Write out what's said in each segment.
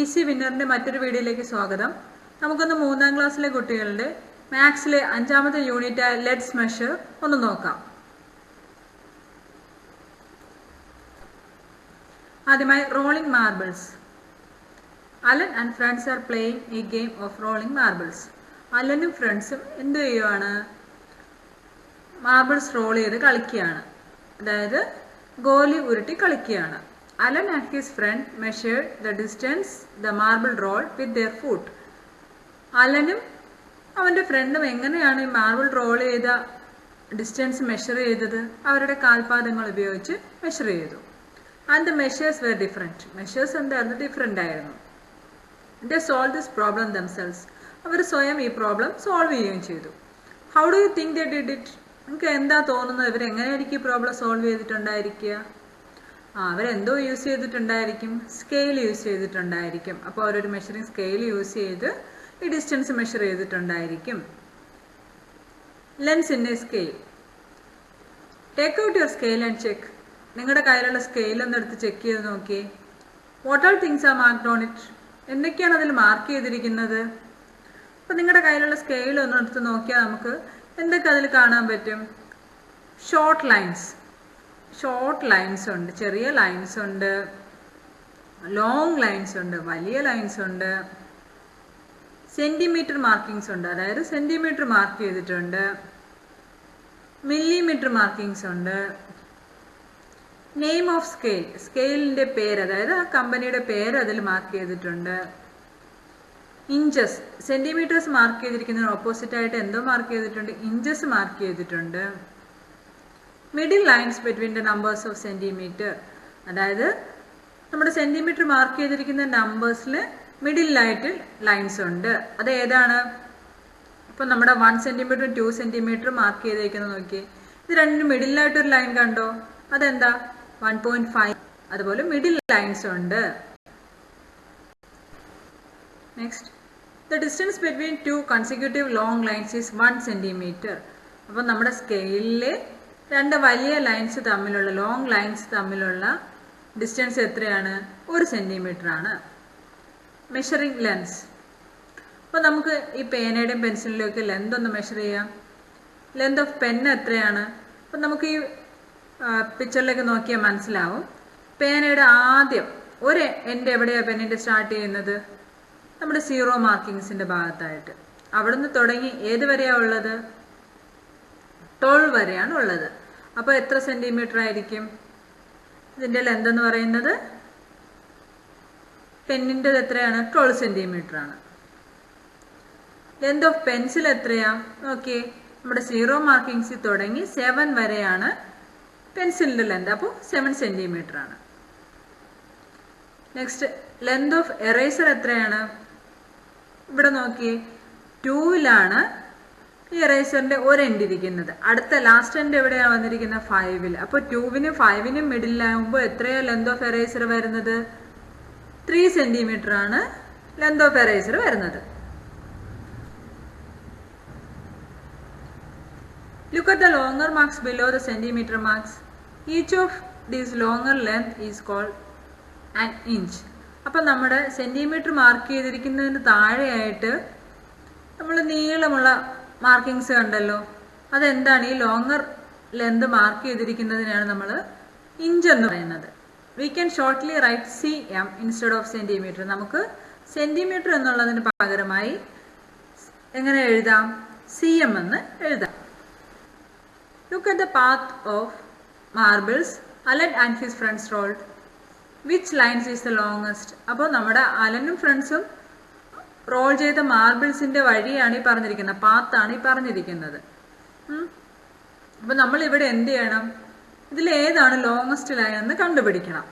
Easy വിന്നറിന്റെ മറ്റൊരു വീഡിയോയിലേക്ക് സ്വാഗതം. നമുക്കൊന്ന് 3ാം ക്ലാസ്സിലെ കുട്ടികളുടെ മാത്സിലെ 5ാമത്തെ യൂണിറ്റ് ലെറ്റ്സ് മെഷർ ഒന്ന് നോക്കാം. ആദ്യമായി rolling marbles. Alan and friends are playing a game of rolling marbles. അലനും ഫ്രണ്ട്സും എന്ത് ചെയ്യുവാണ്? മാർബിൾസ് റോൾ ചെയ്ത് കളിക്കുകയാണ്, അതായത് ഗോലി ഉരുട്ടി കളിക്കുകയാണ്. Alan and his friend measured the distance the marble rolled with their foot. അലനും അവൻ്റെ ഫ്രണ്ടും എങ്ങനെയാണ് ഈ മാർബിൾ റോൾ ചെയ്ത ഡിസ്റ്റൻസ് മെഷർ ചെയ്തത്? അവരുടെ കാൽപാദങ്ങൾ ഉപയോഗിച്ച് മെഷർ ചെയ്തു. And the measures were different. Measures എന്തായിരുന്നു? ഡിഫറെൻ്റ് ആയിരുന്നു. They solve this problem themselves. അവർ സ്വയം ഈ പ്രോബ്ലം സോൾവ് ചെയ്യുകയും ചെയ്തു. How do you think they did it? നിങ്ങൾക്ക് എന്താ തോന്നുന്നത്? ഇവരെങ്ങനെയായിരിക്കും ഈ പ്രോബ്ലം സോൾവ് ചെയ്തിട്ടുണ്ടായിരിക്കുക? അവരെന്തോ യൂസ് ചെയ്തിട്ടുണ്ടായിരിക്കും? സ്കെയിൽ യൂസ് ചെയ്തിട്ടുണ്ടായിരിക്കും. അപ്പോൾ അവരൊരു മെഷറിംഗ് സ്കെയിൽ യൂസ് ചെയ്ത് ഈ ഡിസ്റ്റൻസ് മെഷർ ചെയ്തിട്ടുണ്ടായിരിക്കും. Lengths in A scale. Take out your scale and check. നിങ്ങളുടെ കയ്യിലുള്ള സ്കെയിൽ ഒന്ന് എടുത്ത് ചെക്ക് ചെയ്ത് നോക്കിയേ. What all things are marked on it. എന്തൊക്കെയാണ് അതിൽ മാർക്ക് ചെയ്തിരിക്കുന്നത്? അപ്പോൾ നിങ്ങളുടെ കയ്യിലുള്ള സ്കെയിൽ ഒന്ന് എടുത്ത് നോക്കിയാൽ നമുക്ക് എന്തൊക്കെ അതിൽ കാണാൻ പറ്റും? ഷോർട്ട് ലൈൻസ് ഉണ്ട്, ചെറിയ ലൈൻസ് ഉണ്ട്, ലോങ് ലൈൻസ് ഉണ്ട്, വലിയ ലൈൻസ് ഉണ്ട്, സെന്റിമീറ്റർ മാർക്കിങ്സ് ഉണ്ട്, അതായത് സെന്റിമീറ്റർ മാർക്ക് ചെയ്തിട്ടുണ്ട്, മില്ലിമീറ്റർ മാർക്കിങ്സ് ഉണ്ട്, നെയിം ഓഫ് സ്കെയിൽ, സ്കെയിലിന്റെ പേര്, അതായത് ആ കമ്പനിയുടെ പേര് അതിൽ മാർക്ക് ചെയ്തിട്ടുണ്ട്, ഇഞ്ചസ്, സെന്റിമീറ്റേഴ്സ് മാർക്ക് ചെയ്തിരിക്കുന്നതിന് ഓപ്പോസിറ്റ് ആയിട്ട് എന്തോ മാർക്ക് ചെയ്തിട്ടുണ്ട്? ഇഞ്ചസ് മാർക്ക് ചെയ്തിട്ടുണ്ട്. Middle lines between the numbers of centimetre, അതായത് നമ്മുടെ സെന്റിമീറ്റർ മാർക്ക് ചെയ്തിരിക്കുന്ന നമ്പേഴ്സിൽ മിഡിലായിട്ട് ലൈൻസ് ഉണ്ട്. അത് ഏതാണ്? ഇപ്പം നമ്മുടെ 1 സെന്റിമീറ്റർ 2 സെന്റിമീറ്റർ മാർക്ക് ചെയ്തേക്കുന്നത് നോക്കിയേ. ഇത് രണ്ടിനും മിഡിലായിട്ടൊരു ലൈൻ കണ്ടോ? അതെന്താ? 1.5. അതുപോലെ മിഡിൽ ലൈൻസ് ഉണ്ട്. Next, the distance between 2 consecutive long lines is 1 centimetre. അപ്പം നമ്മുടെ സ്കെയിലിലെ 2 വലിയ ലൈൻസ് തമ്മിലുള്ള, ലോങ് ലൈൻസ് തമ്മിലുള്ള ഡിസ്റ്റൻസ് എത്രയാണ്? 1 സെന്റിമീറ്റർ ആണ്. Measuring lens. അപ്പോൾ നമുക്ക് ഈ പേനയുടെയും പെൻസിലിൻ്റെയും ഒക്കെ ലെന്ത് ഒന്ന് മെഷർ ചെയ്യാം. ലെന്ത് ഓഫ് പെൻ എത്രയാണ്? അപ്പം നമുക്ക് ഈ പിക്ചറിലേക്ക് നോക്കിയാൽ മനസ്സിലാവും. പേനയുടെ ആദ്യം ഒരു എൻഡ് എവിടെയാണ് പെന്നിൻ്റെ സ്റ്റാർട്ട് ചെയ്യുന്നത്? നമ്മുടെ 0 മാർക്കിങ്സിൻ്റെ ഭാഗത്തായിട്ട്. അവിടുന്ന് തുടങ്ങി ഏത് വരെയാണ് ഉള്ളത്? 12 വരെയാണ് ഉള്ളത്. അപ്പോൾ എത്ര സെന്റിമീറ്റർ ആയിരിക്കും ഇതിൻ്റെ ലെന്ത് എന്ന് പറയുന്നത്? പെന്നിൻ്റെത് എത്രയാണ്? 12 സെന്റിമീറ്റർ ആണ്. ലെന്ത് ഓഫ് പെൻസിൽ എത്രയാ? നോക്കിയേ, നമ്മുടെ 0 മാർക്കിങ്സിൽ തുടങ്ങി 7 വരെയാണ് പെൻസിലിൻ്റെ ലെന്ത്. അപ്പോൾ 7 സെന്റിമീറ്റർ ആണ്. നെക്സ്റ്റ്, ലെന്ത് ഓഫ് എറേസർ എത്രയാണ്? ഇവിടെ നോക്കിയേ, 2ലാണ് ഈ എറേസറിന്റെ ഒരു എൻഡ് ഇരിക്കുന്നത്. അടുത്ത ലാസ്റ്റ് എൻഡ് എവിടെയാണ് വന്നിരിക്കുന്നത്? 5ൽ. അപ്പോൾ 2നും 5നും മിഡിലാകുമ്പോൾ എത്രയാ ലെന്ത് ഓഫ് എറേസർ വരുന്നത്? 3 സെന്റിമീറ്റർ ആണ് ലെന്ത് ഓഫ് എറേസർ വരുന്നത്. Look at the longer marks below the centimeter marks. Each of these longer length is called an inch. അപ്പം നമ്മുടെ സെന്റിമീറ്റർ മാർക്ക് ചെയ്തിരിക്കുന്നതിന് താഴെയായിട്ട് നമ്മൾ നീളമുള്ള മാർക്കിങ്സ് കണ്ടല്ലോ, അതെന്താണ്? ഈ ലോങ്ങർ ലെന്ത് മാർക്ക് ചെയ്തിരിക്കുന്നതിനാണ് നമ്മൾ ഇഞ്ച് എന്ന് പറയുന്നത്. We can shortly write cm instead of centimetre. നമുക്ക് സെന്റിമീറ്റർ എന്നുള്ളതിന് പകരമായി എങ്ങനെ എഴുതാം? cm എന്ന് എഴുതാം. Look at the path of marbles Alan and his friends rolled. Which lines is the longest? അപ്പോൾ നമ്മുടെ അലനും ഫ്രണ്ട്സും റോൾ ചെയ്ത മാർബിൾസിന്റെ വഴിയാണ് ഈ പറഞ്ഞിരിക്കുന്നത്, പാത്താണ് ഈ പറഞ്ഞിരിക്കുന്നത്. അപ്പൊ നമ്മൾ ഇവിടെ എന്ത് ചെയ്യണം? ഇതിൽ ഏതാണ് ലോങ്ങസ്റ്റ് ലൈൻ എന്ന് കണ്ടുപിടിക്കണം.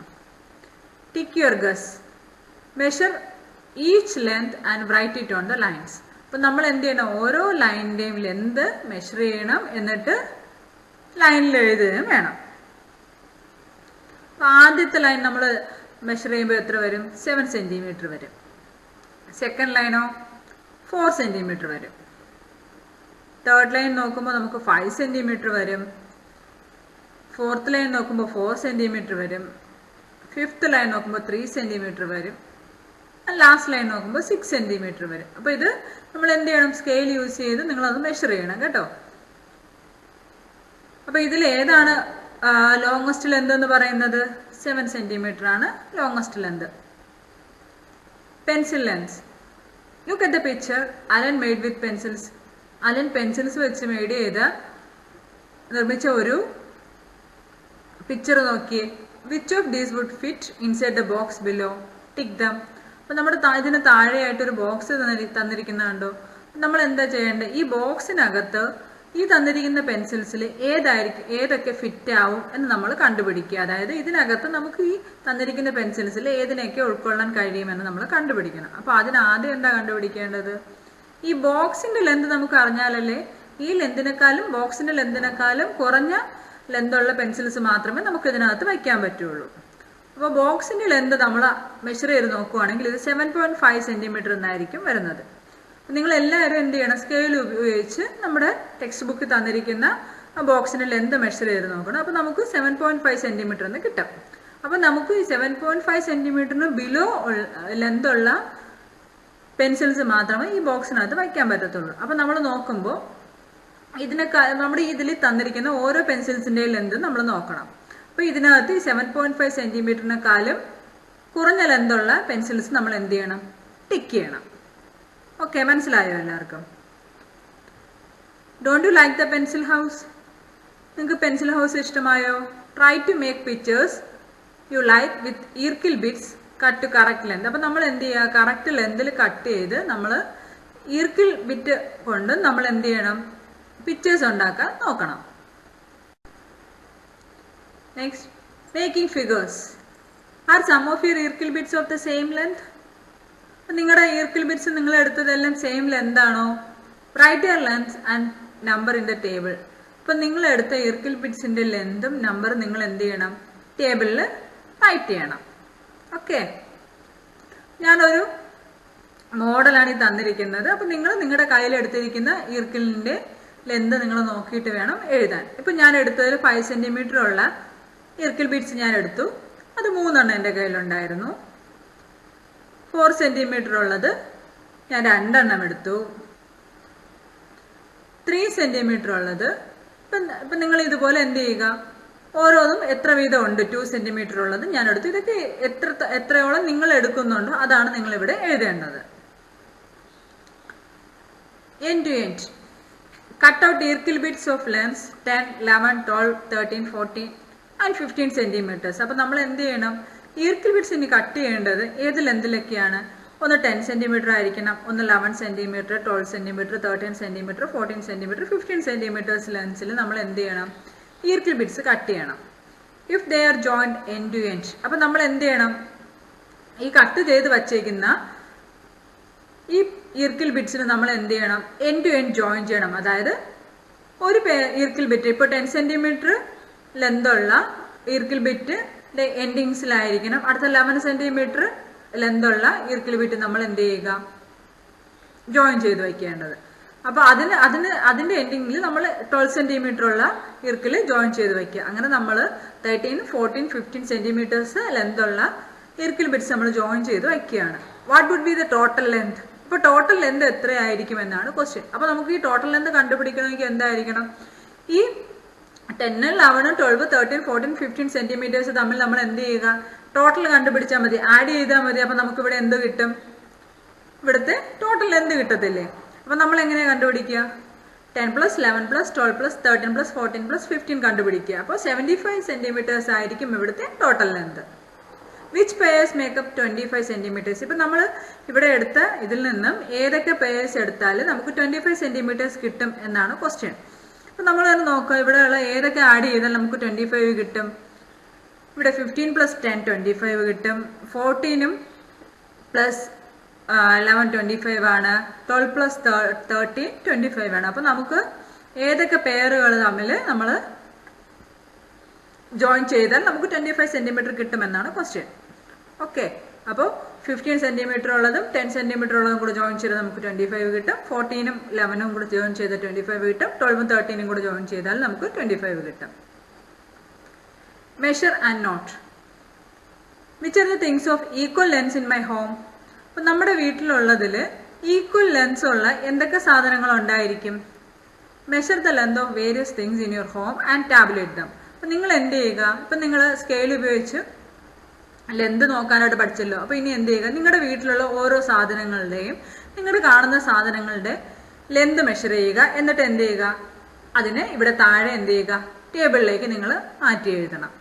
Tick your guess. Measure each length and write it on the lines. അപ്പൊ നമ്മൾ എന്ത് ചെയ്യണം? ഓരോ ലൈനിന്റെയും ലെന്ത് മെഷർ ചെയ്യണം, എന്നിട്ട് ലൈനിൽ എഴുതുകയും വേണം. അപ്പൊ ആദ്യത്തെ ലൈൻ നമ്മൾ മെഷർ ചെയ്യുമ്പോൾ എത്ര വരും? 7 സെന്റിമീറ്റർ വരും. സെക്കൻഡ് ലൈനോ 4 സെന്റിമീറ്റർ വരും. തേർഡ് ലൈൻ നോക്കുമ്പോൾ നമുക്ക് 5 സെന്റിമീറ്റർ വരും. ഫോർത്ത് ലൈൻ നോക്കുമ്പോൾ 4 സെന്റിമീറ്റർ വരും. ഫിഫ്ത്ത് ലൈൻ നോക്കുമ്പോൾ 3 സെന്റിമീറ്റർ വരും. ലാസ്റ്റ് ലൈൻ നോക്കുമ്പോൾ 6 സെൻറ്റിമീറ്റർ വരും. അപ്പോൾ ഇത് നമ്മൾ എന്ത് ചെയ്യണം, സ്കെയിൽ യൂസ് ചെയ്ത് നിങ്ങളത് മെഷർ ചെയ്യണം കേട്ടോ. അപ്പോൾ ഇതിൽ ഏതാണ് ലോങ്ങസ്റ്റ് ലെന്ത് എന്ന് പറയുന്നത്? 7 സെൻറ്റിമീറ്റർ ആണ് longest length. Pencil lengths. Look at the picture. Alan made with pencils. Alan pencils വെച്ച് നിർമ്മിച്ച ഒരു പിക്ചർ നോക്കിയേ. Which of these would fit inside the box below? Tick them. അപ്പം നമ്മുടെ ഇതിന് താഴെയായിട്ടൊരു ബോക്സ് തന്നിരിക്കുന്ന കണ്ടോ. നമ്മൾ എന്താ ചെയ്യേണ്ടത്? ഈ ബോക്സിനകത്ത് ഈ തന്നിരിക്കുന്ന പെൻസിൽസിൽ ഏതൊക്കെ ഫിറ്റ് ആവും എന്ന് നമ്മൾ കണ്ടുപിടിക്കുക. അതായത് ഇതിനകത്ത് നമുക്ക് ഈ തന്നിരിക്കുന്ന പെൻസിൽസിൽ ഏതിനൊക്കെ ഉൾക്കൊള്ളാൻ കഴിയുമെന്ന് നമ്മൾ കണ്ടുപിടിക്കണം. അപ്പോൾ അതിനാദ്യം എന്താ കണ്ടുപിടിക്കേണ്ടത്? ഈ ബോക്സിന്റെ ലെന്ത് നമുക്ക് അറിഞ്ഞാലല്ലേ ഈ ബോക്സിന്റെ ലെന്തിനേക്കാളും കുറഞ്ഞ ലെന്തുള്ള പെൻസിൽസ് മാത്രമേ നമുക്ക് ഇതിനകത്ത് വയ്ക്കാൻ പറ്റുള്ളൂ. അപ്പോൾ ബോക്സിന്റെ ലെന്ത് നമ്മൾ മെഷർ ചെയ്ത് നോക്കുവാണെങ്കിൽ ഇത് 7.5 സെൻറ്റിമീറ്റർ എന്നായിരിക്കും വരുന്നത്. നിങ്ങൾ എല്ലാവരും എന്ത് ചെയ്യണം? സ്കെയിൽ ഉപയോഗിച്ച് നമ്മുടെ ടെക്സ്റ്റ് ബുക്കിൽ തന്നിരിക്കുന്ന ബോക്സിന്റെ ലെന്ത് മെഷർ ചെയ്ത് നോക്കണം. അപ്പോൾ നമുക്ക് 7.5 സെൻറ്റിമീറ്റർ എന്ന് കിട്ടും. അപ്പോൾ നമുക്ക് ഈ 7.5 സെൻറ്റിമീറ്ററിന് ബിലോ ലെന്തുള്ള പെൻസിൽസ് മാത്രമേ ഈ ബോക്സിനകത്ത് വയ്ക്കാൻ പറ്റത്തുള്ളൂ. അപ്പോൾ നമ്മൾ നോക്കുമ്പോൾ നമ്മുടെ ഇതിൽ തന്നിരിക്കുന്ന ഓരോ പെൻസിൽസിന്റെ ലെന്ത് നമ്മൾ നോക്കണം. അപ്പോൾ ഇതിനകത്ത് 7.5 സെൻറ്റിമീറ്ററിനെക്കാളും കുറഞ്ഞ ലെന്തുള്ള പെൻസിൽസ് നമ്മൾ എന്ത് ചെയ്യണം? ടിക്ക് ചെയ്യണം. ഓക്കെ, മനസ്സിലായോ എല്ലാവർക്കും? Don't you like the pencil house? നിങ്ങൾക്ക് പെൻസിൽ ഹൗസ് ഇഷ്ടമായോ? Try to make pictures you like with eerkil bits cut to correct length. അപ്പം നമ്മൾ എന്ത് ചെയ്യുക? കറക്റ്റ് ലെന്തിൽ കട്ട് ചെയ്ത് നമ്മൾ ഈർക്കിൽ ബിറ്റ് കൊണ്ട് നമ്മൾ എന്ത് ചെയ്യണം? പിക്ചേഴ്സ് ഉണ്ടാക്കാൻ നോക്കണം. Next, making figures. Are some of your eerkil bits of the same length? നിങ്ങളുടെ ഈർക്കിൽ ബിറ്റ്സ് നിങ്ങൾ എടുത്തതെല്ലാം സെയിം ലെന്ത് ആണോ? Write your length and number in the table. അപ്പം നിങ്ങൾ എടുത്ത ഈർക്കിൽ ബിറ്റ്സിന്റെ ലെന്തും നമ്പറും നിങ്ങൾ എന്ത് ചെയ്യണം? ടേബിളിൽ റൈറ്റ് ചെയ്യണം. ഓക്കെ, ഞാനൊരു മോഡലാണ് ഈ തന്നിരിക്കുന്നത്. അപ്പം നിങ്ങൾ നിങ്ങളുടെ കയ്യിലെടുത്തിരിക്കുന്ന ഈർക്കിലിന്റെ ലെന്ത് നിങ്ങൾ നോക്കിയിട്ട് വേണം എഴുതാൻ. ഇപ്പം ഞാൻ എടുത്തതിൽ 5 സെൻറ്റിമീറ്റർ ഉള്ള ഈർക്കിൽ ബീഡ്സ് ഞാൻ എടുത്തു. അത് 3 എൻ്റെ കയ്യിലുണ്ടായിരുന്നു. 4 സെൻറ്റിമീറ്റർ ഉള്ളത് ഞാൻ 2 എടുത്തു. 3 സെൻറ്റിമീറ്റർ ഉള്ളത് ഇപ്പം നിങ്ങൾ ഇതുപോലെ എന്ത് ചെയ്യുക? ഓരോന്നും എത്ര വീതം ഉണ്ട്? 2 സെൻറ്റിമീറ്റർ ഉള്ളത് ഞാൻ എടുത്തു. ഇതൊക്കെ എത്രയോളം നിങ്ങൾ എടുക്കുന്നുണ്ടോ അതാണ് നിങ്ങൾ ഇവിടെ എഴുതേണ്ടത്. End to end. Cut out ഈർക്കിൽ bits of lengths 10, 11, 12, 13, 14 and 15 centimetres. അപ്പം നമ്മൾ എന്ത് ചെയ്യണം? ഈർക്കിൽ ബിറ്റ്സ് ഇനി കട്ട് ചെയ്യേണ്ടത് ഏത് ലെന്തിലൊക്കെയാണ്? ഒന്ന് 10 സെൻറ്റിമീറ്റർ ആയിരിക്കണം, ഒന്ന് 11 centimetre, 12 centimetre, 13 centimetre, 14 centimetre, 15 centimetres ലെൻസിൽ നമ്മൾ എന്ത് ചെയ്യണം? ഈർക്കിൽ ബിറ്റ്സ് കട്ട് ചെയ്യണം. If they are joined end to end. അപ്പം നമ്മൾ എന്ത് ചെയ്യണം? ഈ കട്ട് ചെയ്ത് വച്ചേക്കുന്ന ഈ ഈർക്കിൽ ബിറ്റ്സിന് നമ്മൾ എന്ത് ചെയ്യണം? എൻഡ് ടു എൻഡ് ജോയിൻ ചെയ്യണം. അതായത് ഒരു ഈർക്കിൽ ബിറ്റ് ഇപ്പോൾ 10 സെൻറ്റിമീറ്റർ ലെന്തുള്ള ഈർക്കിൽ ബിറ്റ് എൻഡിങ്സിലായിരിക്കണം. അടുത്ത 11 സെൻറ്റിമീറ്റർ ലെന്തുള്ള ഈർക്കിൽ ബിറ്റ് നമ്മൾ എന്ത് ചെയ്യുക? ജോയിൻ ചെയ്ത് വയ്ക്കേണ്ടത്. അപ്പോൾ അതിൻ്റെ എൻഡിങ്ങിൽ നമ്മൾ 12 സെൻറ്റിമീറ്റർ ഉള്ള ഈർക്കിൽ ജോയിൻ ചെയ്ത് വയ്ക്കുക. അങ്ങനെ നമ്മൾ 13, 14, 15 സെൻറ്റിമീറ്റേഴ്സ് ലെന്തുള്ള ഈർക്കിൽ ബിറ്റ്സ് നമ്മൾ ജോയിൻ ചെയ്ത് വയ്ക്കുകയാണ്. What would be the total length? ഇപ്പോൾ ടോട്ടൽ ലെന്ത് എത്രയായിരിക്കും എന്നാണ് ക്വസ്റ്റ്യൻ. അപ്പോൾ നമുക്ക് ഈ ടോട്ടൽ ലെന്ത് കണ്ടുപിടിക്കണമെങ്കിൽ എന്തായിരിക്കണം? ഈ 10, 11, 12, 13, 14, 15 സെൻറ്റിമീറ്റേഴ്സ് തമ്മിൽ നമ്മൾ എന്ത് ചെയ്യുക? ടോട്ടൽ കണ്ടുപിടിച്ചാൽ മതി, ആഡ് ചെയ്താൽ മതി. അപ്പം നമുക്കിവിടെ എന്ത് കിട്ടും? ഇവിടുത്തെ ടോട്ടൽ ലെന്ത് കിട്ടത്തില്ലേ? അപ്പം നമ്മൾ എങ്ങനെയാണ് കണ്ടുപിടിക്കുക? 10 + 11 + 12 + 13 + 14 + 15 കണ്ടുപിടിക്കുക. അപ്പോൾ 75 സെൻറ്റിമീറ്റേഴ്സ് ആയിരിക്കും ഇവിടുത്തെ total length. Which pairs makeup 25 centimetres? ഇപ്പം നമ്മൾ ഇവിടെ എടുത്ത ഇതിൽ നിന്നും ഏതൊക്കെ പെയേഴ്സ് എടുത്താൽ നമുക്ക് 25 സെൻറ്റിമീറ്റേഴ്സ് കിട്ടും എന്നാണ് ക്വസ്റ്റ്യൻ. അപ്പം നമ്മൾ നോക്കുക, ഇവിടെയുള്ള ഏതൊക്കെ ആഡ് ചെയ്താൽ നമുക്ക് 25 കിട്ടും? ഇവിടെ 15 + 10 25 കിട്ടും. 14 + 11 25 ആണ്. 12 + 13 25 ആണ്. അപ്പം നമുക്ക് ഏതൊക്കെ പെയറുകൾ തമ്മിൽ നമ്മൾ ജോയിൻ ചെയ്താൽ നമുക്ക് 25 സെൻറ്റിമീറ്റർ കിട്ടുമെന്നാണ് ക്വസ്റ്റ്യൻ. ഓക്കെ, അപ്പോൾ 15 സെൻറ്റിമീറ്റർ ഉള്ളതും 10 സെൻറ്റിമീറ്റർ ഉള്ളതും കൂടെ ജോയിൻ ചെയ്താൽ നമുക്ക് 25 കിട്ടും. 14ഉം 11ഉം കൂടെ ജോയിൻ ചെയ്താൽ 25 കിട്ടും. 12ഉം 13ഉം കൂടെ ജോയിൻ ചെയ്താൽ നമുക്ക് 25 കിട്ടും. Measure and note. Which are the things of equal lengths in my home? അപ്പം നമ്മുടെ വീട്ടിലുള്ളതിൽ ഈക്വൽ ലെങ്ത്സ് ഉള്ള എന്തൊക്കെ സാധനങ്ങൾ ഉണ്ടായിരിക്കും? Measure the length of various things in your home and tabulate them. അപ്പം നിങ്ങൾ എന്ത് ചെയ്യുക? ഇപ്പം നിങ്ങൾ സ്കെയിൽ ഉപയോഗിച്ച് ലെന്ത് നോക്കാനായിട്ട് പഠിച്ചല്ലോ. അപ്പോൾ ഇനി എന്ത് ചെയ്യുക? നിങ്ങളുടെ വീട്ടിലുള്ള ഓരോ സാധനങ്ങളുടെയും നിങ്ങളുടെ കാണുന്ന സാധനങ്ങളുടെ ലെന്ത് മെഷർ ചെയ്യുക. എന്നിട്ട് എന്ത് ചെയ്യുക? അതിനെ ഇവിടെ താഴെ എന്ത് ചെയ്യുക? ടേബിളിലേക്ക് നിങ്ങൾ മാറ്റി എഴുതണം.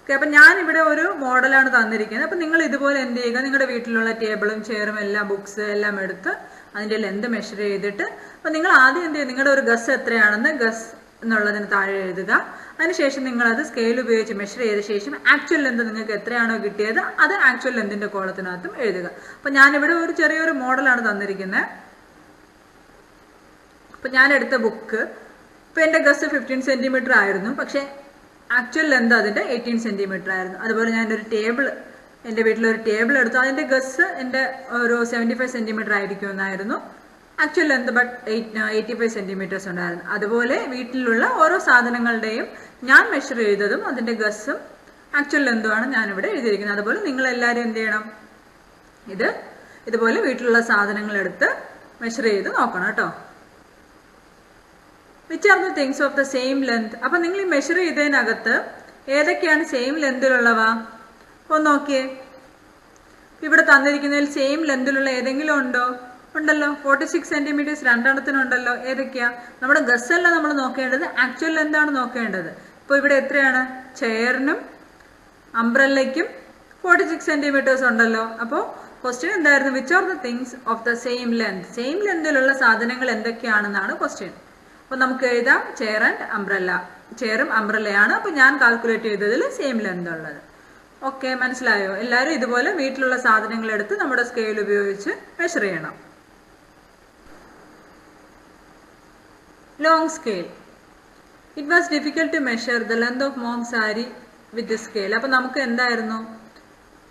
ഓക്കെ, അപ്പം ഞാനിവിടെ ഒരു മോഡലാണ് തന്നിരിക്കുന്നത്. അപ്പം നിങ്ങൾ ഇതുപോലെ എന്ത് ചെയ്യുക? നിങ്ങളുടെ വീട്ടിലുള്ള ടേബിളും ചെയറും എല്ലാം ബുക്സ് എല്ലാം എടുത്ത് അതിൻ്റെ ലെന്ത് മെഷർ ചെയ്തിട്ട് അപ്പം നിങ്ങൾ ആദ്യം എന്ത് ചെയ്യുക? നിങ്ങളുടെ ഒരു ഗസ് എത്രയാണെന്ന് ഗസ് എന്നുള്ളതിന് താഴെ എഴുതുക. അതിനുശേഷം നിങ്ങളത് സ്കെയിൽ ഉപയോഗിച്ച് മെഷർ ചെയ്ത ശേഷം ആക്ച്വൽ ലെന്ത് നിങ്ങൾക്ക് എത്രയാണോ കിട്ടിയത് അത് ആക്ച്വൽ ലെന്തിൻ്റെ കോളത്തിനകത്തും എഴുതുക. അപ്പം ഞാനിവിടെ ഒരു ചെറിയൊരു മോഡലാണ് തന്നിരിക്കുന്നത്. അപ്പം ഞാൻ എടുത്ത ബുക്ക് ഇപ്പം എൻ്റെ ഗസ് 15 സെൻറ്റിമീറ്റർ ആയിരുന്നു, പക്ഷേ ആക്ച്വൽ ലെന്ത് അതിൻ്റെ 18 സെൻറ്റിമീറ്റർ ആയിരുന്നു. അതുപോലെ ഞാനൊരു ടേബിൾ, എൻ്റെ വീട്ടിലൊരു ടേബിൾ എടുത്തു, അതിൻ്റെ ഗസ് എൻ്റെ ഒരു 75 സെൻറ്റിമീറ്റർ ആയിരിക്കുമെന്നായിരുന്നു. ആക്ച്വൽ ലെന്ത് ബട്ട് 85 സെൻറ്റിമീറ്റേഴ്സ് ഉണ്ടായിരുന്നു. അതുപോലെ വീട്ടിലുള്ള ഓരോ സാധനങ്ങളുടെയും ഞാൻ മെഷർ ചെയ്തതും അതിൻ്റെ ഗസ്സും ആക്ച്വൽ ലെന്തുമാണ് ഞാനിവിടെ എഴുതിയിരിക്കുന്നത്. അതുപോലെ നിങ്ങളെല്ലാവരും എന്ത് ചെയ്യണം? ഇതുപോലെ വീട്ടിലുള്ള സാധനങ്ങളെടുത്ത് മെഷർ ചെയ്ത് നോക്കണം കേട്ടോ. Which are the things of the same length? അപ്പം നിങ്ങൾ ഈ മെഷർ ചെയ്തതിനകത്ത് ഏതൊക്കെയാണ് സെയിം ലെന്തിലുള്ളവ? ഒന്ന് നോക്കിയേ. ഇവിടെ തന്നിരിക്കുന്നതിൽ സെയിം ലെന്തിലുള്ള ഏതെങ്കിലും ഉണ്ടോ? ഉണ്ടല്ലോ. 46 സെൻറ്റിമീറ്റേഴ്സ് രണ്ടെണ്ണത്തിനുണ്ടല്ലോ. ഏതൊക്കെയാ? നമ്മുടെ ഗസ്സല്ല നമ്മൾ നോക്കേണ്ടത്, ആക്ച്വൽ ലെന്താണ് നോക്കേണ്ടത്. ഇപ്പോൾ ഇവിടെ എത്രയാണ്? ചെയറിനും അംബ്രല്ലയ്ക്കും 46 സെൻറ്റിമീറ്റേഴ്സ് ഉണ്ടല്ലോ. അപ്പോൾ ക്വസ്റ്റ്യൻ എന്തായിരുന്നു? Which are the things of the same length? Same ലെന്തിലുള്ള സാധനങ്ങൾ എന്തൊക്കെയാണെന്നാണ് ക്വസ്റ്റ്യൻ. അപ്പോൾ നമുക്ക് എഴുതാം ചെയർ ആൻഡ് അംബ്രല്ല. ചെയറും അംബ്രല്ലയാണ്. അപ്പോൾ ഞാൻ കാൽക്കുലേറ്റ് ചെയ്തതിൽ സെയിം ലെന്ത് ഉള്ളത്. ഓക്കെ, മനസ്സിലായോ? എല്ലാവരും ഇതുപോലെ വീട്ടിലുള്ള സാധനങ്ങൾ എടുത്ത് നമ്മുടെ സ്കെയിൽ ഉപയോഗിച്ച് മെഷർ ചെയ്യണം. Long scale. It was difficult to measure the length of mom sari with the scale. അപ്പം നമുക്ക് എന്തായിരുന്നു?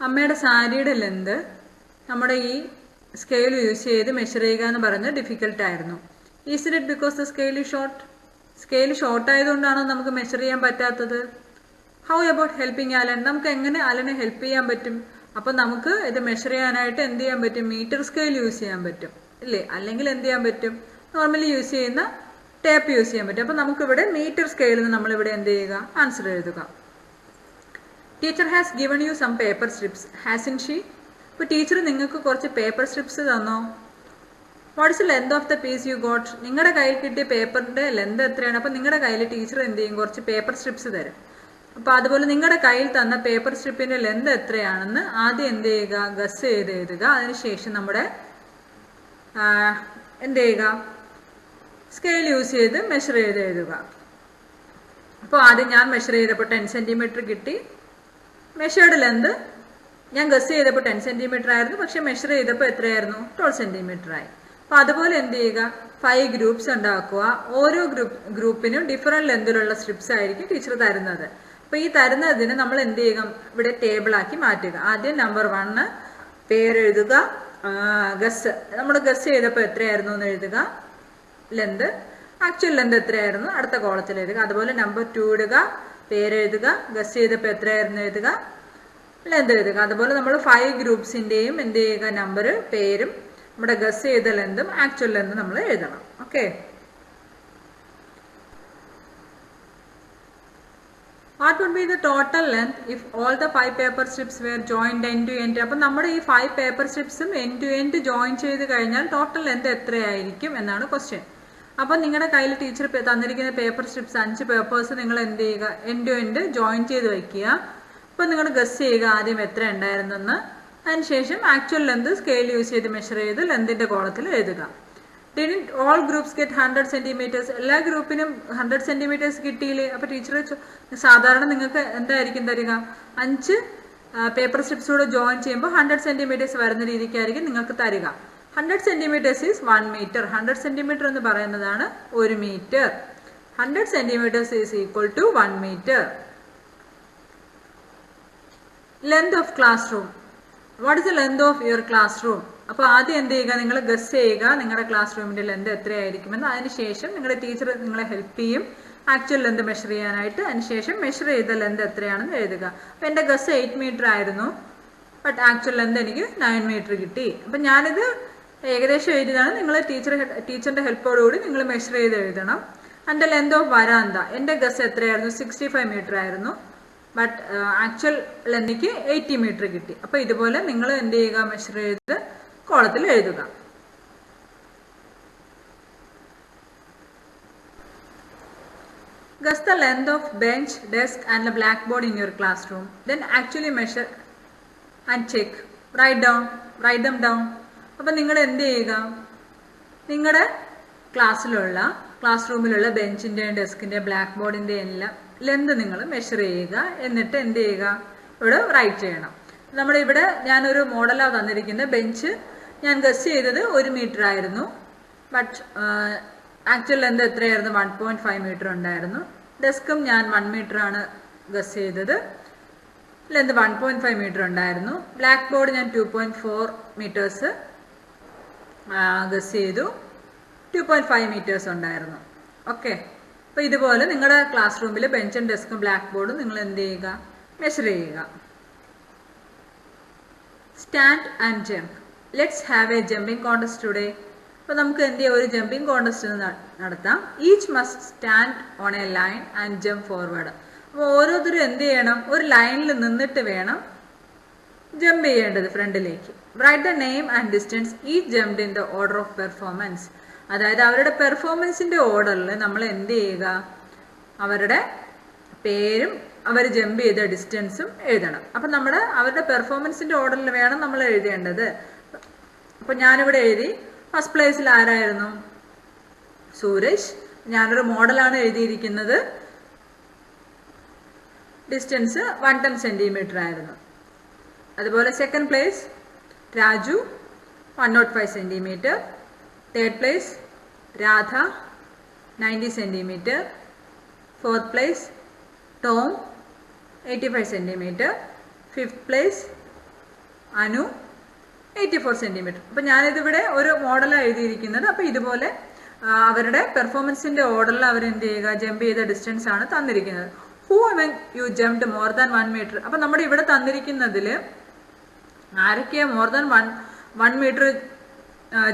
അമ്മയുടെ സാരിയുടെ ലെന്ത് നമ്മുടെ ഈ സ്കെയിൽ യൂസ് ചെയ്ത് മെഷർ ചെയ്യുക എന്ന് പറയുന്നത് ഡിഫിക്കൽട്ടായിരുന്നു. Is it because the scale is short? Scale short ആയതുകൊണ്ടാണോ നമുക്ക് മെഷർ ചെയ്യാൻ പറ്റാത്തത്? How about helping Alan? നമുക്ക് എങ്ങനെ അലനെ ഹെൽപ്പ് ചെയ്യാൻ പറ്റും? അപ്പം നമുക്ക് ഇത് മെഷർ ചെയ്യാനായിട്ട് എന്ത് ചെയ്യാൻ പറ്റും? മീറ്റർ സ്കെയിൽ യൂസ് ചെയ്യാൻ പറ്റും ഇല്ലേ? അല്ലെങ്കിൽ എന്ത് ചെയ്യാൻ പറ്റും? നോർമലി യൂസ് ചെയ്യുന്ന ടേപ്പ് യൂസ് ചെയ്യാൻ പറ്റും. അപ്പം നമുക്കിവിടെ മീറ്റർ സ്കെയിലിൽ നിന്ന് നമ്മളിവിടെ എന്ത് ചെയ്യുക? ആൻസർ എഴുതുക. Teacher has given you some paper strips hasn't she? ഇപ്പോൾ ടീച്ചർ നിങ്ങൾക്ക് കുറച്ച് പേപ്പർ സ്ട്രിപ്സ് തന്നോ? What is length of the piece you got? നിങ്ങളുടെ കയ്യിൽ കിട്ടിയ പേപ്പറിൻ്റെ ലെന്ത് എത്രയാണ്? അപ്പം നിങ്ങളുടെ കയ്യിൽ ടീച്ചർ എന്ത് ചെയ്യും? കുറച്ച് പേപ്പർ സ്ട്രിപ്സ് തരും. അപ്പോൾ അതുപോലെ നിങ്ങളുടെ കയ്യിൽ തന്ന പേപ്പർ സ്ട്രിപ്പിൻ്റെ ലെന്ത് എത്രയാണെന്ന് ആദ്യം എന്ത് ചെയ്യുക? ഗസ് ചെയ്ത് എഴുതുക. അതിനുശേഷം നമ്മുടെ എന്ത് ചെയ്യുക? സ്കെയിൽ യൂസ് ചെയ്ത് മെഷർ ചെയ്ത് എഴുതുക. അപ്പോൾ ആദ്യം ഞാൻ മെഷർ ചെയ്തപ്പോൾ 10 സെൻറ്റിമീറ്റർ കിട്ടി. മെഷേർഡ് ലെന്ത് ഞാൻ ഗസ് ചെയ്തപ്പോൾ 10 സെൻറ്റിമീറ്റർ ആയിരുന്നു, പക്ഷേ മെഷർ ചെയ്തപ്പോൾ എത്രയായിരുന്നു? 12 സെൻറ്റിമീറ്റർ ആയി. അപ്പോൾ അതുപോലെ എന്ത് ചെയ്യുക? 5 ഗ്രൂപ്പ്സ് ഉണ്ടാക്കുക. ഓരോ ഗ്രൂപ്പിനും ഡിഫറെൻറ്റ് ലെന്തിലുള്ള സ്ട്രിപ്സ് ആയിരിക്കും ടീച്ചർ തരുന്നത്. അപ്പോൾ ഈ തരുന്നതിന് നമ്മൾ എന്ത് ചെയ്യുക? ഇവിടെ ടേബിളാക്കി മാറ്റുക. ആദ്യം നമ്പർ 1 പേരെഴുതുക, ഗസ് നമ്മൾ ഗസ് ചെയ്തപ്പോൾ എത്രയായിരുന്നു എന്ന് എഴുതുക, ലെന്ത്, ആക്ച്വൽ ലെന്ത് എത്രയായിരുന്നു അടുത്ത കോളത്തിൽ എഴുതുക. അതുപോലെ നമ്പർ 2 ഇടുക, പേരെഴുതുക, ഗസ് ചെയ്തപ്പോൾ എത്രയായിരുന്നു എഴുതുക, ലെന്ത് എഴുതുക. അതുപോലെ നമ്മൾ 5 ഗ്രൂപ്പ്സിൻ്റെയും എന്ത് ചെയ്യുക? നമ്പർ, പേരും നമ്മുടെ ഗസ് ചെയ്ത ലെന്തും ആക്ച്വൽ ലെന്തും നമ്മൾ എഴുതണം. Okay, what would be the total length if all the 5 paper strips were joined end to end? അപ്പം നമ്മുടെ ഈ 5 പേപ്പർ സ്ട്രിപ്സും എൻഡ് ടു എൻഡ് ജോയിൻ ചെയ്ത് കഴിഞ്ഞാൽ ടോട്ടൽ ലെന്ത് എത്രയായിരിക്കും എന്നാണ് ക്വസ്റ്റ്യൻ. അപ്പം നിങ്ങളുടെ കയ്യിൽ ടീച്ചർ തന്നിരിക്കുന്ന പേപ്പർ സ്ട്രിപ്സ് 5 പേപ്പേഴ്സ് നിങ്ങൾ എന്ത് ചെയ്യുക? എൻഡ് ടു എൻഡ് ജോയിൻ ചെയ്ത് വയ്ക്കുക. അപ്പം നിങ്ങൾ ഗസ് ചെയ്യുക ആദ്യം എത്ര ഉണ്ടായിരുന്നെന്ന്. അതിനുശേഷം ആക്ച്വൽ ലെന്ത് സ്കെയിൽ യൂസ് ചെയ്ത് മെഷർ ചെയ്ത് ലെന്തിൻ്റെ കോളത്തിൽ എഴുതുക. Didn't all groups get 100 centimeters? എല്ലാ ഗ്രൂപ്പിനും 100 centimeters കിട്ടിയില്ലേ? അപ്പോൾ ടീച്ചർ സാധാരണ നിങ്ങൾക്ക് എന്തായിരിക്കും തരിക? 5 പേപ്പർ സ്ട്രിപ്സൂടെ ജോയിൻ ചെയ്യുമ്പോൾ 100 centimeters വരുന്ന രീതിക്കായിരിക്കും നിങ്ങൾക്ക് തരിക. 100 centimeters is 1 meter. 100 centimeter എന്ന് പറയുന്നതാണ് 1 metre. 100 centimeters is equal to 1 meter. Length of classroom. What is the length of your classroom? അപ്പോൾ ആദ്യം എന്ത് ചെയ്യുക? നിങ്ങൾ ഗസ് ചെയ്യുക നിങ്ങളുടെ ക്ലാസ് റൂമിൻ്റെ ലെന്ത് എത്രയായിരിക്കുമെന്ന്. അതിനുശേഷം നിങ്ങളുടെ ടീച്ചർ നിങ്ങളെ ഹെൽപ്പ് ചെയ്യും ആക്ച്വൽ ലെന്ത് മെഷർ ചെയ്യാനായിട്ട്. അതിനുശേഷം മെഷർ ചെയ്ത ലെന്ത് എത്രയാണെന്ന് എഴുതുക. അപ്പോൾ എൻ്റെ ഗസ് 8 മീറ്റർ ആയിരുന്നു. ബട്ട് ആക്ച്വൽ ലെന്ത് എനിക്ക് 9 മീറ്റർ കിട്ടി. അപ്പം ഞാനിത് ഏകദേശം എഴുതിയതാണ്. നിങ്ങൾ ടീച്ചറിൻ്റെ ഹെൽപ്പോടുകൂടി നിങ്ങൾ മെഷർ ചെയ്ത് എഴുതണം. ആൻഡ് ലെന്ത് ഓഫ് വരാന്ത, എൻ്റെ ഗസ് എത്രയായിരുന്നു? 65 മീറ്റർ ആയിരുന്നു. ബട്ട് ആക്ച്വൽ ലെന്തിക്ക് 80 മീറ്റർ കിട്ടി. അപ്പോൾ ഇതുപോലെ നിങ്ങൾ എന്ത് ചെയ്യുക? മെഷർ ചെയ്ത് കോളത്തിൽ എഴുതുക. Guess the length of bench, desk and the blackboard in your classroom. Then actually measure and check. Write them down. അപ്പോൾ നിങ്ങൾ എന്ത് ചെയ്യുക? നിങ്ങളുടെ ക്ലാസ് റൂമിലുള്ള ബെഞ്ചിൻ്റെയും ഡെസ്കിൻ്റെയും ബ്ലാക്ക് ബോർഡിൻ്റെയും എല്ലാം ലെന്ത് നിങ്ങൾ മെഷർ ചെയ്യുക. എന്നിട്ട് എന്ത് ചെയ്യുക? ഇവിടെ റൈറ്റ് ചെയ്യണം. നമ്മുടെ ഇവിടെ ഞാനൊരു മോഡലാണ് തന്നിരിക്കുന്നത്. ബെഞ്ച് ഞാൻ ഗസ് ചെയ്തത് 1 മീറ്റർ ആയിരുന്നു. ബട്ട് ആക്ച്വൽ ലെന്ത് എത്രയായിരുന്നു? 1.5 മീറ്റർ ഉണ്ടായിരുന്നു. ഡെസ്കും ഞാൻ 1 മീറ്റർ ആണ് ഗസ് ചെയ്തത്. ലെന്ത് 1.5 മീറ്റർ ഉണ്ടായിരുന്നു. ബ്ലാക്ക് ബോർഡ് ഞാൻ 2.4 മീറ്റേഴ്സ് ഗസ് ചെയ്തു. 2.5 മീറ്റേഴ്സ് ഉണ്ടായിരുന്നു. ഓക്കെ. അപ്പോൾ ഇതുപോലെ നിങ്ങളുടെ ക്ലാസ് റൂമിൽ ബെഞ്ചും ഡെസ്കും ബ്ലാക്ക് ബോർഡും നിങ്ങൾ എന്ത് ചെയ്യുക? മെഷർ ചെയ്യുക. Stand and jump. Let's have A jumping contest today. അപ്പോൾ നമുക്ക് എന്ത് ചെയ്യാം? ഒരു ജമ്പിങ് കോൺടെസ്റ്റ് നടത്താം. Each must stand on A line and jump forward. അപ്പോൾ ഓരോരുത്തരും എന്ത് ചെയ്യണം? ഒരു ലൈനിൽ നിന്നിട്ട് വേണം ജമ്പ് ചെയ്യേണ്ടത് ഫ്രണ്ടിലേക്ക്. Write the name and distance each jumped in the order of performance. അതായത് അവരുടെ പെർഫോമൻസിൻ്റെ ഓർഡറിൽ നമ്മൾ എന്ത് ചെയ്യുക? അവരുടെ പേരും അവർ ജമ്പ് ചെയ്ത ഡിസ്റ്റൻസും എഴുതണം. അപ്പം അവരുടെ പെർഫോമൻസിൻ്റെ ഓർഡറിൽ വേണം നമ്മൾ എഴുതേണ്ടത്. അപ്പം ഞാനിവിടെ എഴുതി ഫസ്റ്റ് പ്ലേസിൽ ആരായിരുന്നു? സൂരജ്. ഞാനൊരു മോഡലാണ് എഴുതിയിരിക്കുന്നത്. ഡിസ്റ്റൻസ് 110 സെൻറ്റിമീറ്റർ ആയിരുന്നു. അതുപോലെ second place Raju 105 centimetre. Third place Radha 90 centimetre. Fourth place Tom 85 centimetre. Fifth place Anu 84 centimetre. അപ്പം ഞാനിതിവിടെ ഒരു മോഡലാണ് എഴുതിയിരിക്കുന്നത്. അപ്പോൾ ഇതുപോലെ അവരുടെ പെർഫോമൻസിൻ്റെ ഓർഡറിൽ അവരെന്ത് ചെയ്യുക? ജമ്പ് ചെയ്ത ഡിസ്റ്റൻസ് ആണ് തന്നിരിക്കുന്നത്. Who among you jumped more than 1 metre. അപ്പം നമ്മുടെ ഇവിടെ തന്നിരിക്കുന്നതിൽ ആരൊക്കെയാണ് മോർ ദാൻ 1 മീറ്റർ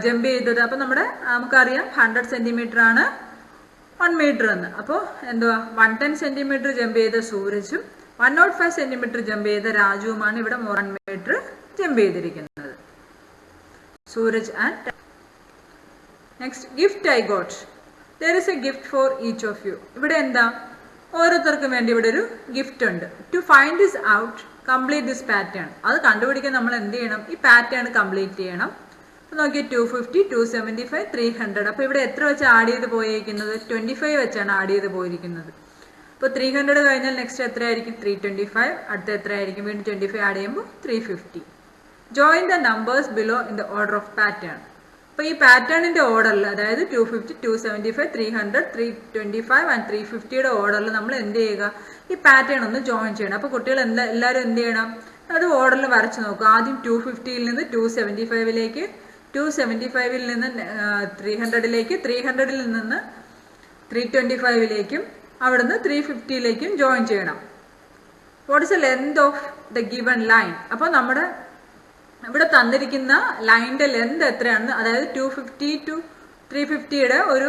ജമ്പ് ചെയ്തത്? അപ്പം നമുക്കറിയാം 100 സെൻറ്റിമീറ്റർ ആണ് 1 മീറ്റർ എന്ന്. അപ്പോൾ എന്തുവാ? 110 സെൻറ്റിമീറ്റർ ജമ്പ് ചെയ്ത സൂരജും 105 സെൻറ്റിമീറ്റർ ജമ്പ് ചെയ്ത രാജുവുമാണ് ഇവിടെ മോർ 1 മീറ്റർ ജമ്പ് ചെയ്തിരിക്കുന്നത്. Sooraj and next gift I got. There is a gift for each of you. ഇവിടെ എന്താ? ഓരോരുത്തർക്കും വേണ്ടി ഇവിടെ ഒരു ഗിഫ്റ്റ് ഉണ്ട്. To find this out complete this pattern. അത് കണ്ടുപിടിക്കാൻ നമ്മൾ എന്ത് ചെയ്യണം? ഈ പാറ്റേൺ കംപ്ലീറ്റ് ചെയ്യണം. അപ്പോൾ നോക്കിയാൽ 250, 275, 300. അപ്പോൾ ഇവിടെ എത്ര വെച്ച് ആഡ് ചെയ്ത് പോയിരിക്കുന്നത്? 25 വെച്ചാണ് ആഡ് ചെയ്ത് പോയിരിക്കുന്നത്. അപ്പോൾ 300 കഴിഞ്ഞാൽ നെക്സ്റ്റ് എത്രയായിരിക്കും? 325. അടുത്ത എത്രയായിരിക്കും? വീണ്ടും 25 ആഡ് ചെയ്യുമ്പോൾ 350. Join the numbers below in the order of pattern. അപ്പോൾ ഈ പാറ്റേണിൻ്റെ ഓർഡറിൽ, അതായത് 250, 275, 300, 325 ആൻഡ് 350യുടെ ഓർഡറിൽ നമ്മൾ എന്ത് ചെയ്യുക? ഈ പാറ്റേൺ ഒന്ന് ജോയിൻ ചെയ്യണം. അപ്പോൾ കുട്ടികൾ എല്ലാവരും എന്ത് ചെയ്യണം? അത് ഓർഡറിൽ വരച്ച് നോക്കുക. ആദ്യം 250യിൽ നിന്ന് 275ലേക്ക്, 275ൽ നിന്ന് 300ലേക്ക്, 300ൽ നിന്ന് 325ലേക്കും അവിടുന്ന് 350ലേക്കും ജോയിൻ ചെയ്യണം. What is the length of the given line? അപ്പോൾ നമ്മുടെ ഇവിടെ തന്നിരിക്കുന്ന ലൈനിൻ്റെ ലെന്ത് എത്രയാണെന്ന്, അതായത് 250 to 350യുടെ ഒരു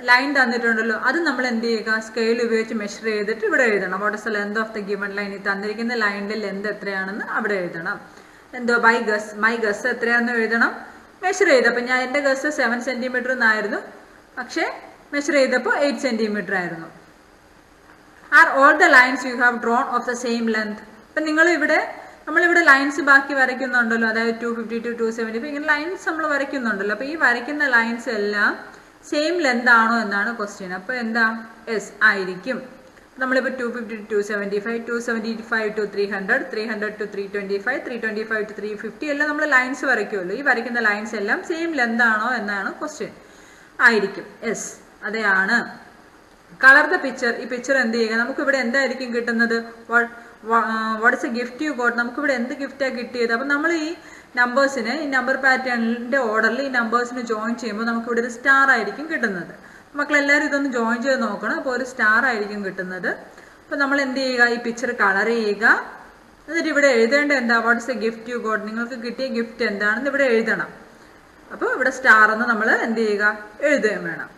ലൈൻ തന്നിട്ടുണ്ടല്ലോ, അത് നമ്മൾ എന്ത് ചെയ്യുക? സ്കെയിൽ ഉപയോഗിച്ച് മെഷർ ചെയ്തിട്ട് ഇവിടെ എഴുതണം. What is the length of the given line? ഈ തന്നിരിക്കുന്ന ലൈനിൻ്റെ ലെന്ത് എത്രയാണെന്ന് അവിടെ എഴുതണം. എന്തോ മൈ ഗസ് എത്രയാണെന്ന് എഴുതണം. മെഷർ ചെയ്ത്, അപ്പം എൻ്റെ ഗസ് 7 സെൻറ്റിമീറ്റർ എന്നായിരുന്നു, പക്ഷേ മെഷർ ചെയ്തപ്പോൾ 8 സെൻറ്റിമീറ്റർ ആയിരുന്നു. Are all the lines you have drone of the same length? അപ്പം നമ്മളിവിടെ ലൈൻസ് ബാക്കി വരയ്ക്കുന്നുണ്ടല്ലോ, അതായത് 250 to 275 ഇങ്ങനെ ലൈൻസ് നമ്മൾ വരയ്ക്കുന്നുണ്ടല്ലോ. അപ്പോൾ ഈ വരയ്ക്കുന്ന ലൈൻസ് എല്ലാം സെയിം ലെന്ത് ആണോ എന്നാണ് ക്വസ്റ്റ്യൻ. അപ്പോൾ എന്താ? യെസ് ആയിരിക്കും. നമ്മളിപ്പോൾ 250 to 275, 275 to 300, 300 to 325, 325 to 350 എല്ലാം നമ്മൾ ലൈൻസ് വരയ്ക്കുമല്ലോ. ഈ വരയ്ക്കുന്ന ലൈൻസ് എല്ലാം സെയിം ലെന്ത് ആണോ എന്നാണ് ക്വസ്റ്റ്യൻ. ആയിരിക്കും. യെസ് അതെയാണ്. Colour the picture. ഈ പിക്ചർ എന്ത് ചെയ്യുക? നമുക്കിവിടെ എന്തായിരിക്കും കിട്ടുന്നത്? What is a gift you got? നമുക്കിവിടെ എന്ത് ഗിഫ്റ്റാണ് കിട്ടിയത്? അപ്പം നമ്മൾ ഈ നമ്പേഴ്സിന്, ഈ നമ്പർ പാറ്റേണിൻ്റെ ഓർഡറിൽ ഈ നമ്പേഴ്സിന് ജോയിൻ ചെയ്യുമ്പോൾ നമുക്കിവിടെ ഒരു സ്റ്റാർ ആയിരിക്കും കിട്ടുന്നത്. മക്കളെല്ലാവരും ഇതൊന്ന് ജോയിൻ ചെയ്ത് നോക്കണം. അപ്പോൾ ഒരു സ്റ്റാർ ആയിരിക്കും കിട്ടുന്നത്. അപ്പോൾ നമ്മൾ എന്ത് ചെയ്യുക? ഈ പിക്ചർ കളർ ചെയ്യുക. എന്നിട്ട് ഇവിടെ എഴുതേണ്ട എന്താ, what's a gift you got, നിങ്ങൾക്ക് കിട്ടിയ ഗിഫ്റ്റ് എന്താണെന്ന് ഇവിടെ എഴുതണം. അപ്പോൾ ഇവിടെ സ്റ്റാർ എന്ന് നമ്മൾ എന്ത് ചെയ്യുക, എഴുതുകയും വേണം.